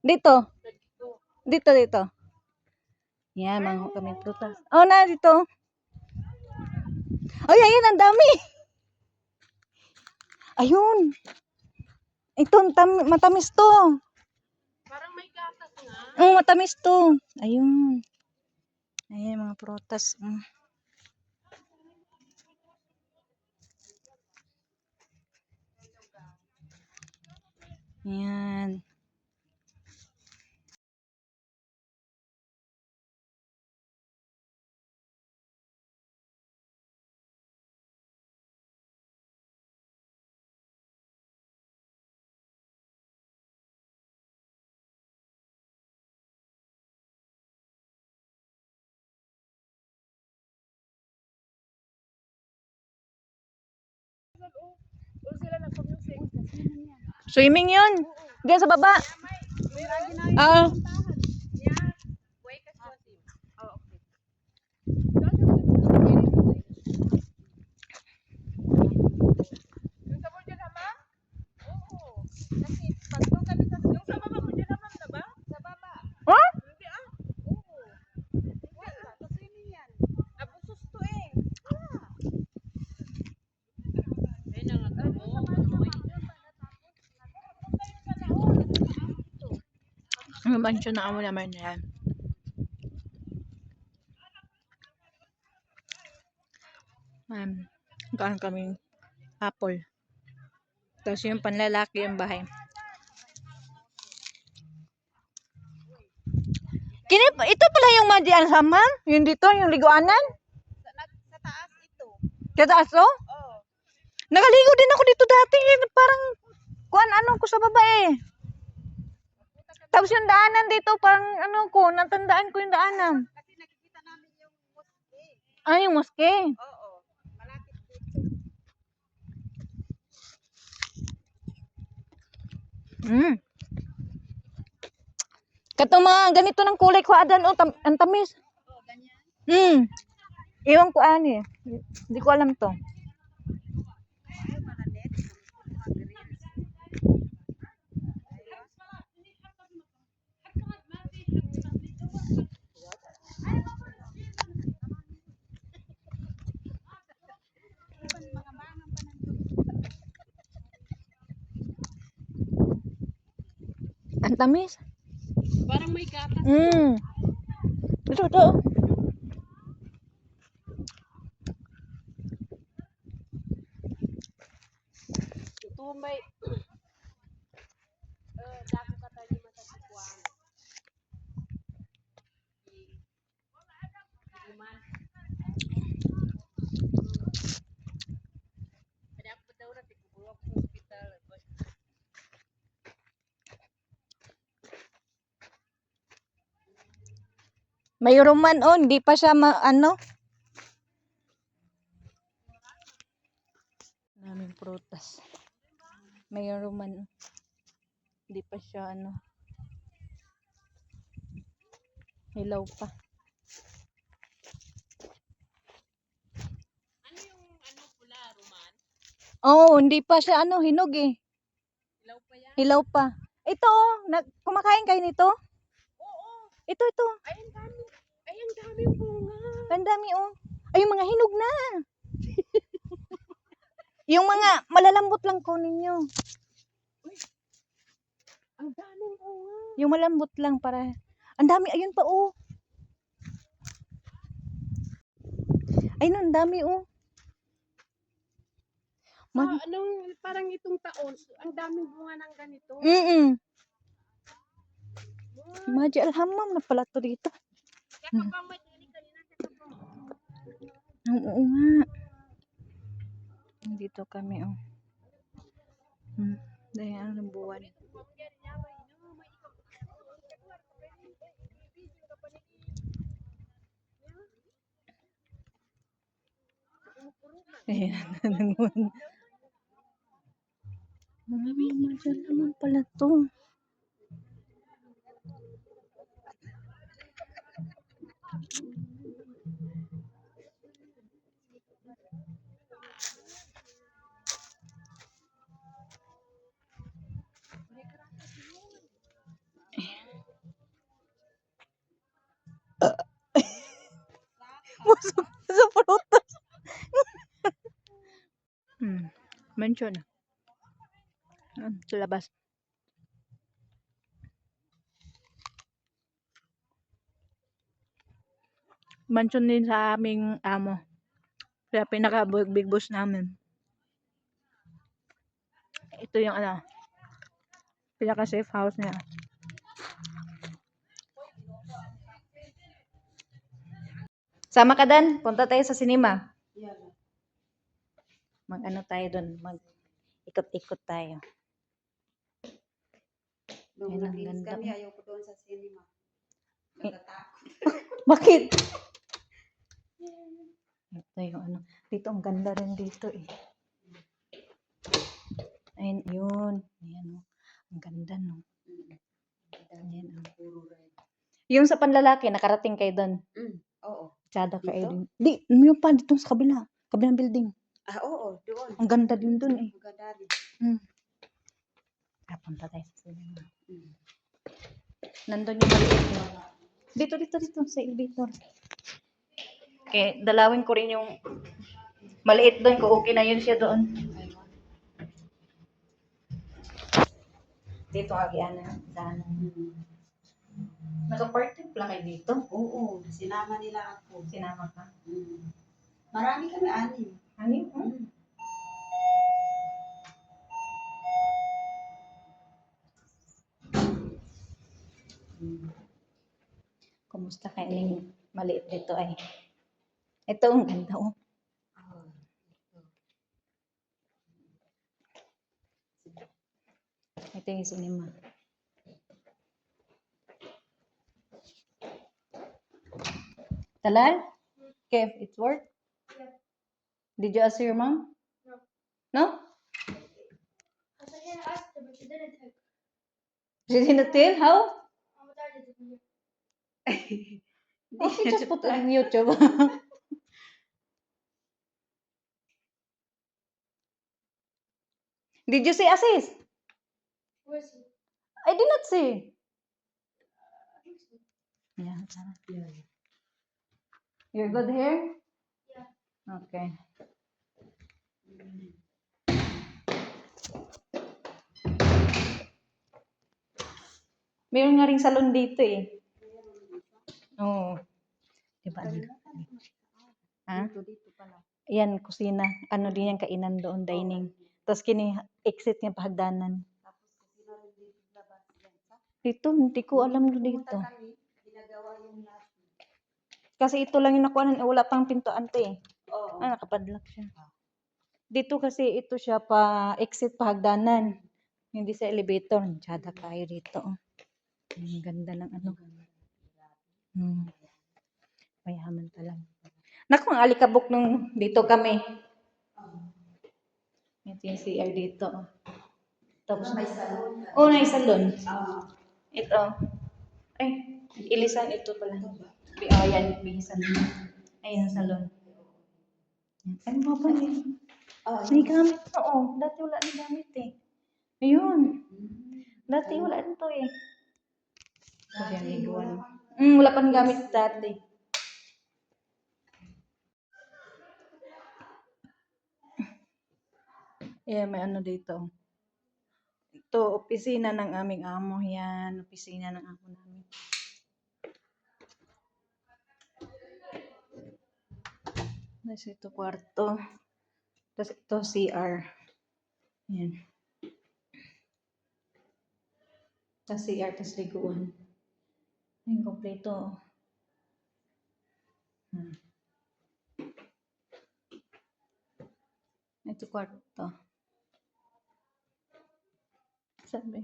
Dito. Dito. Yan, mga kaming prutas. Oh, na, dito. Ay, ayun, ang dami. Ayun. Ito, matamis to. Parang may gatas nga. Matamis to. Ayun. Ayan, mga prutas. Ayan. Swimming yun. Diyan sa baba. Mansyon na amo naman yan. Gaan kaming apple. Tapos yung panlalaki yung bahay. Ito pala yung Madi Alhaman? Yung dito, yung liguanan? Sa taas ito. Sa taas oh? Oo. Nakaligo din ako dito dati. Parang, ko sa baba eh. Tapos yung daanan dito, parang natandaan ko yung daanan. Kasi nakikita namin yung moske. Yung moske. Oo. Malapit dito. Katong mga ganito ng kulay kuadan ang tamis. Oo, ganyan. Iwan ko ani. Hindi ko alam to. Ang tamis. Parang may gatas. Ito. Ito may dako ka tayo matatukuan. Ada apa tahu nanti kubuat hospital. Mayroon man hindi pa siya Naming prutas. Mayroon man hindi pa siya hilaw pa. Ano yung pula, Roman? Hindi pa siya hinog eh. Hilaw pa yan? Hilaw pa. Ito kumakain kayo nito? Oo. Ito. Ay, ang dami. Ay, ang dami bunga. Ang dami Ay, yung mga hinog na. Yung mga malalambot lang kunin nyo. Ang daming bunga. Yung malambot lang para. Ang dami, ayun pa Ayun, ang dami Parang itong taon, ang daming bunga ng ganito. Madi Alhammam na pala to dito. Oo nga. Dito kami Dahil ang buwan. Ayan. Madi naman pala to. Mansion. Sa labas. Mansion din sa aming amo. Kaya pinaka big boss namin. Ito yung pinaka safe house niya. Sama ka Dan, punta tayo sa cinema. Mag-ano tayo doon, ikot-ikot tayo. Nung Yan ang naglinis ganda. kami, ayaw ko doon sa cinema. Natatakot. Bakit? Ito yung dito ang ganda rin dito eh. Ayun, yun. Ayan o. Ang ganda no. Ayan o. Puro red. Yung sa panlalaki, nakarating kayo doon. Oo. Tsada kayo Dito? din. Di, yung pa dito sa kabila. Kabilang building. Oo, doon. Ang ganda din doon eh. Maganda rin. Punta tayo sa cinema. Mm. Nandun yung maliit mo. Dito sa elevator. Okay, dalawin ko rin yung maliit doon ko. Okay na yun siya doon. Dito agyan na. Naka-party pala kayo dito? Oo, sinama nila ako. Sinama ka? Marami kami, 6. Ano? Kumusta kayo yung maliit dito ay? Ito ang ganda oh. Ito yung cinema. Talal? Kev, it's work? Yeah. Did you ask your mom? No. No? I was like, yeah, I asked her, but she didn't take. She didn't tell? How? I'm tired of it. Okay, just put it on YouTube. Did you see Asis? Where's he? I did not see. I think so. Yeah. You're good here? Yeah. Okay. Meron nga ring salon dito eh. Oo. Diba? Ha? Dito pala. Yan, kusina. Ano din yung kainan doon, dining. Tapos exit niya pahagdanan. Tapos kasi na rin dito labas yan. Dito, hindi ko alam Pumunta dito. kami, ginagawa yung lahat. Kasi ito lang yung nakuha, wala pang pintuan to eh. Oo. Nakapadlock siya. Dito kasi ito siya pa exit pahagdanan. Hindi sa elevator. Tsada kayo dito. Oh. Ang ganda ng ano. Mayaman talaga. Naku, ang alikabok nung dito kami. Ito yung CR dito. Tapos May salon. oh, may salon. Ito. Ay, ilisan ito pala. Oh, yan, bihisan. Ayan ang salon. Ay, mga ba may gamit. Oo, dati wala na gamit eh. Ayun. Dati wala nito eh. Kasi ang liguan. Wala pang gamit dati. Yeah, may ano dito. Ito, opisina ng aming amo. Yan, opisina ng amo namin. Tapos ito, kwarto. Tapos ito, CR. Yan. Tapos CR, tapos liguan. Ayun, kompleto. Ito, kwarto. Sabi.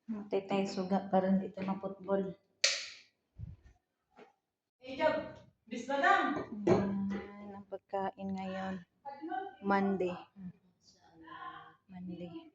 Matay tayo suga para hindi tayo maputbol. Ayan, ang pagkain ngayon. Monday. Monday.